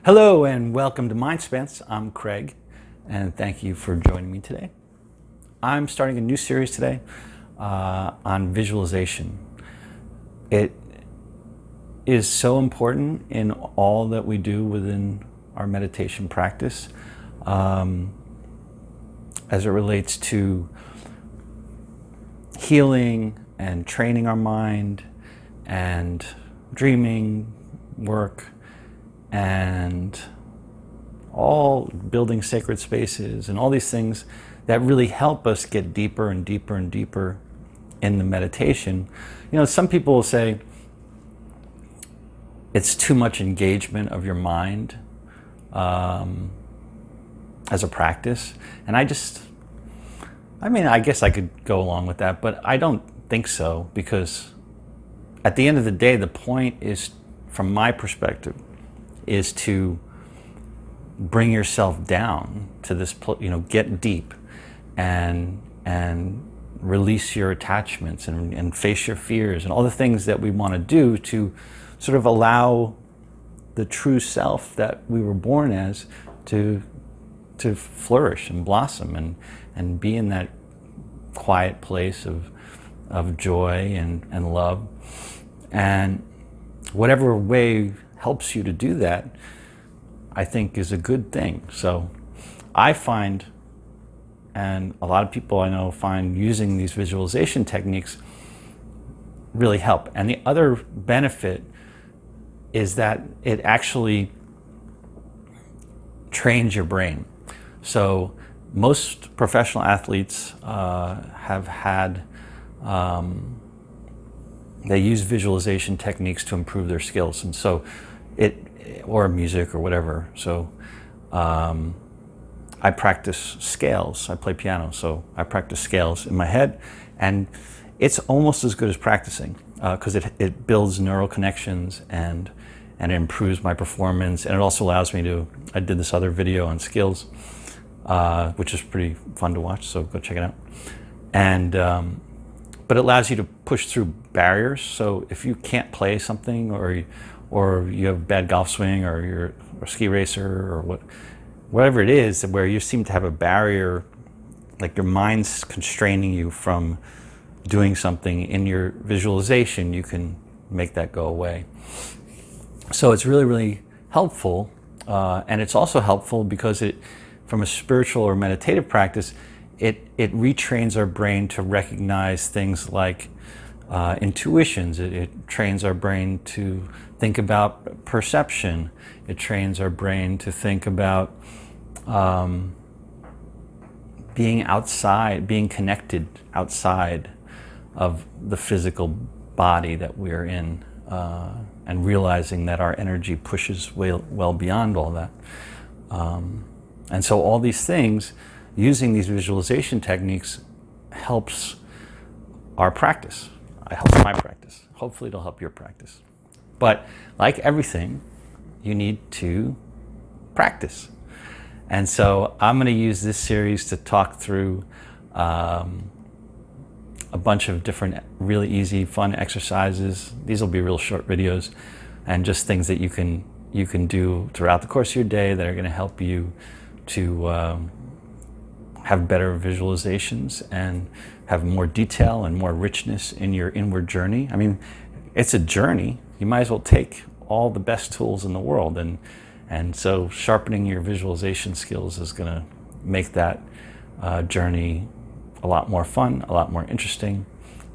Hello and welcome to MindSpanse. I'm Craig and thank you for joining me today. I'm starting a new series today on visualization. It is so important in all that we do within our meditation practice as it relates to healing and training our mind and dreaming, work, and all building sacred spaces and all these things that really help us get deeper and deeper and deeper in the meditation. You know, some people will say it's too much engagement of your mind as a practice. And I guess I could go along with that, but I don't think so, because at the end of the day, the point is, from my perspective, is to bring yourself down to this, get deep and release your attachments and face your fears and all the things that we want to do to sort of allow the true self that we were born as to flourish and blossom and be in that quiet place of joy and love. And whatever way helps you to do that, I think, is a good thing. So I find, and a lot of people I know find, using these visualization techniques really help. And the other benefit is that it actually trains your brain. So most professional athletes have had they use visualization techniques to improve their skills, and so or music or whatever. So I practice scales. I play piano, so I practice scales in my head, and it's almost as good as practicing because it builds neural connections and it improves my performance, and it also allows me to. I did this other video on skills, which is pretty fun to watch, so go check it out. And but it allows you to push through barriers. So if you can't play something, or you have a bad golf swing, or you're a ski racer, or whatever it is, where you seem to have a barrier, like your mind's constraining you from doing something, in your visualization, you can make that go away. So it's really, really helpful. And it's also helpful because from a spiritual or meditative practice, it retrains our brain to recognize things like intuitions. It trains our brain to think about perception. It trains our brain to think about being outside, being connected outside of the physical body that we're in, and realizing that our energy pushes well beyond all that. And so all these things, using these visualization techniques, helps our practice. It helps my practice. Hopefully it'll help your practice. But like everything, you need to practice. And so I'm going to use this series to talk through a bunch of different really easy, fun exercises. These will be real short videos, and just things that you can do throughout the course of your day that are going to help you to have better visualizations and have more detail and more richness in your inward journey. I mean, it's a journey. You might as well take all the best tools in the world, and so sharpening your visualization skills is going to make that journey a lot more fun, a lot more interesting,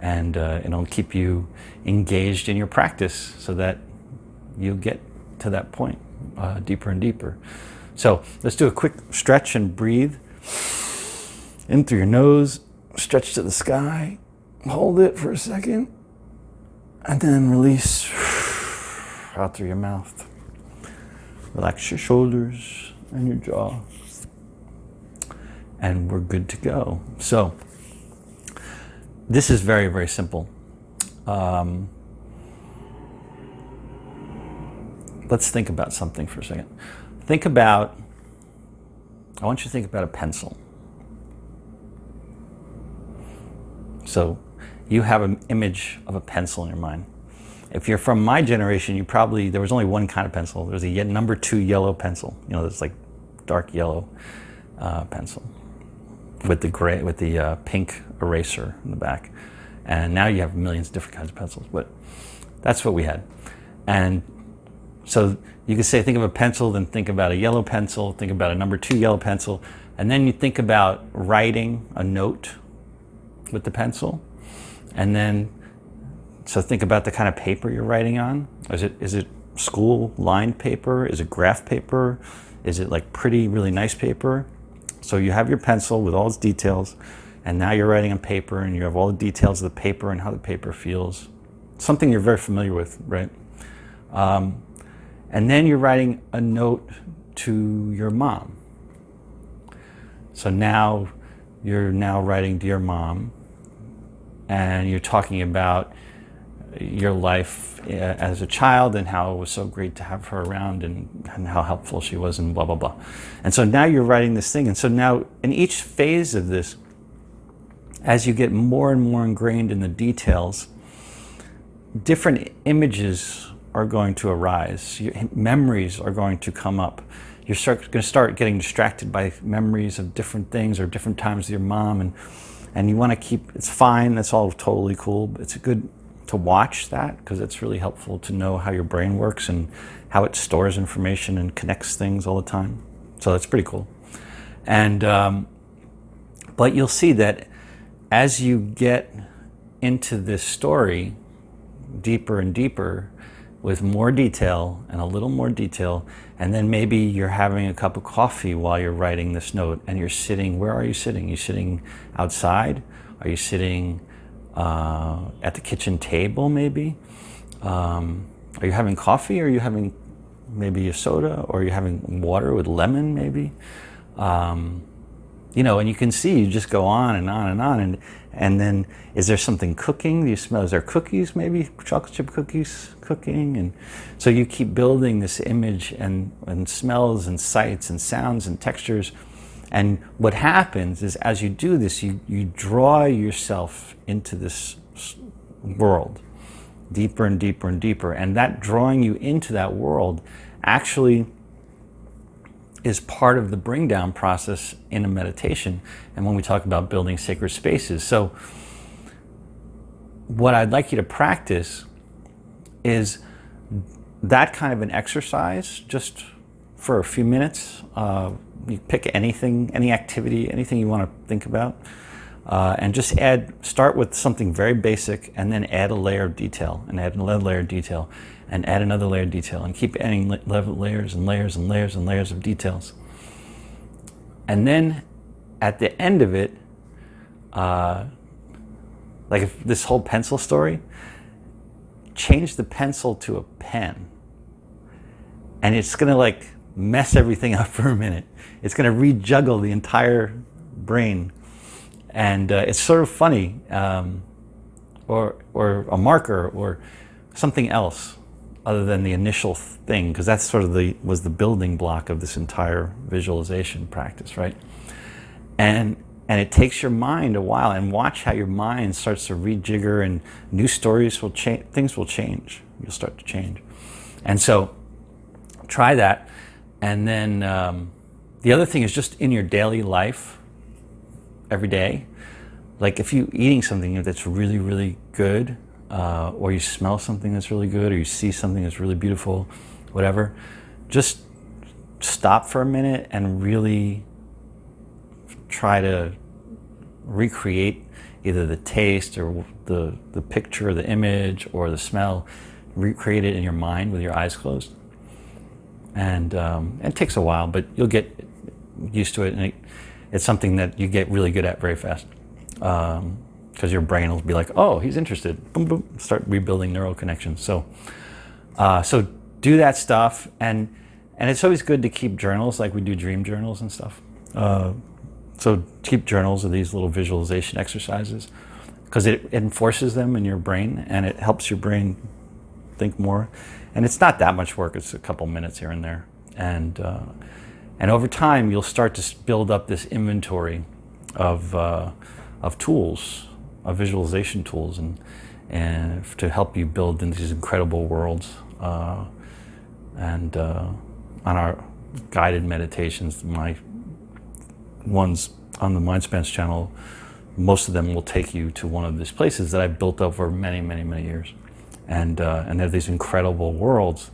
and it'll keep you engaged in your practice so that you get to that point deeper and deeper. So let's do a quick stretch and breathe. In through your nose, stretch to the sky, hold it for a second, and then release out through your mouth. Relax your shoulders and your jaw, and we're good to go. So this is very, very simple. Let's think about something for a second. I want you to think about a pencil. So you have an image of a pencil in your mind. If you're from my generation, you probably, there was only one kind of pencil. There was a number 2 yellow pencil. You know, this like dark yellow pencil with the gray, with the pink eraser in the back. And now you have millions of different kinds of pencils, but that's what we had. And so you could say, think of a pencil, then think about a yellow pencil, think about a number 2 yellow pencil, and then you think about writing a note with the pencil. And then, so think about the kind of paper you're writing on. Is it school lined paper? Is it graph paper? Is it like pretty, really nice paper? So you have your pencil with all its details, and now you're writing on paper, and you have all the details of the paper and how the paper feels. Something you're very familiar with, right? And then you're writing a note to your mom. So now you're writing Dear Mom, and you're talking about your life as a child and how it was so great to have her around and how helpful she was and blah, blah, blah. And so now you're writing this thing. And so now in each phase of this, as you get more and more ingrained in the details, different images are going to arise. Memories are going to come up. You're going to start getting distracted by memories of different things or different times with your mom. And you want to keep, it's fine, that's all totally cool. But it's good to watch that because it's really helpful to know how your brain works and how it stores information and connects things all the time. So that's pretty cool. And but you'll see that as you get into this story deeper and deeper with more detail and a little more detail, and then maybe you're having a cup of coffee while you're writing this note and you're sitting, where are you sitting? Are you sitting outside? Are you sitting at the kitchen table maybe? Are you having coffee? Or are you having maybe a soda? Or are you having water with lemon maybe? You know, and you can see, you just go on and on and on. And then, is there something cooking? Do you smell, is there cookies maybe? Chocolate chip cookies cooking? And so you keep building this image and smells and sights and sounds and textures. And what happens is, as you do this, you draw yourself into this world deeper and deeper and deeper. And that drawing you into that world actually is part of the bring down process in a meditation. And when we talk about building sacred spaces. So what I'd like you to practice is that kind of an exercise just for a few minutes. You pick anything, any activity, anything you want to think about, and just start with something very basic and then add a layer of detail and add another layer of detail and add another layer of detail and keep adding layers and layers and layers and layers of details. And then at the end of it, like if this whole pencil story, change the pencil to a pen. And it's gonna like mess everything up for a minute. It's gonna rejuggle the entire brain. And it's sort of funny, or a marker or something else other than the initial thing, because that's sort of was the building block of this entire visualization practice, right? And it takes your mind a while, and watch how your mind starts to rejigger and new stories will change, things will change. You'll start to change. And so try that. And then the other thing is just in your daily life, every day, like if you're eating something that's really, really good, or you smell something that's really good, or you see something that's really beautiful, whatever, just stop for a minute and really try to recreate either the taste or the picture or the image or the smell, recreate it in your mind with your eyes closed. And it takes a while, but you'll get used to it, and it's something that you get really good at very fast. Because your brain will be like, oh, he's interested. Boom, boom, start rebuilding neural connections. So do that stuff, and it's always good to keep journals, like we do dream journals and stuff. So keep journals of these little visualization exercises, because it enforces them in your brain, and it helps your brain think more. And it's not that much work; it's a couple minutes here and there. And over time, you'll start to build up this inventory of tools, of visualization tools, and to help you build in these incredible worlds. And on our guided meditations, my ones on the MindSpanse channel, most of them will take you to one of these places that I've built over many years. And they're these incredible worlds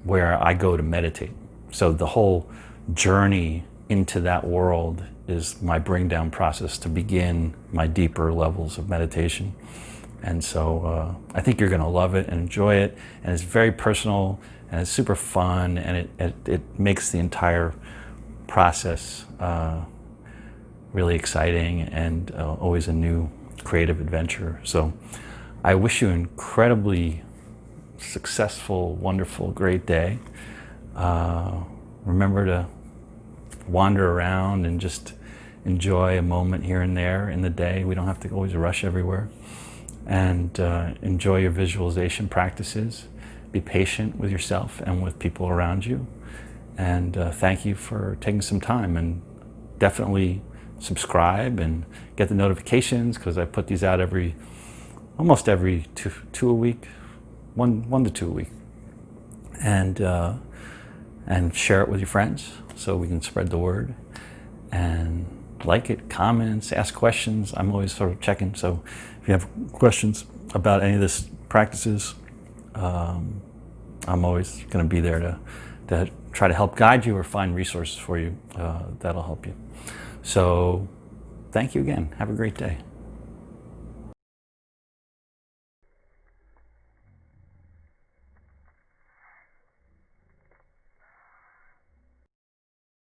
where I go to meditate. So the whole journey into that world is my bring down process to begin my deeper levels of meditation. And so I think you're going to love it and enjoy it. And it's very personal and it's super fun, and it makes the entire process really exciting and always a new creative adventure. So I wish you an incredibly successful, wonderful, great day. Remember to wander around and just enjoy a moment here and there in the day. We don't have to always rush everywhere. And enjoy your visualization practices. Be patient with yourself and with people around you. And thank you for taking some time, and definitely subscribe and get the notifications, because I put these out almost every two a week, one to two a week. And share it with your friends so we can spread the word. And like it, comments, ask questions. I'm always sort of checking. So if you have questions about any of this practices, I'm always going to be there to try to help guide you or find resources for you that'll help you. So thank you again. Have a great day.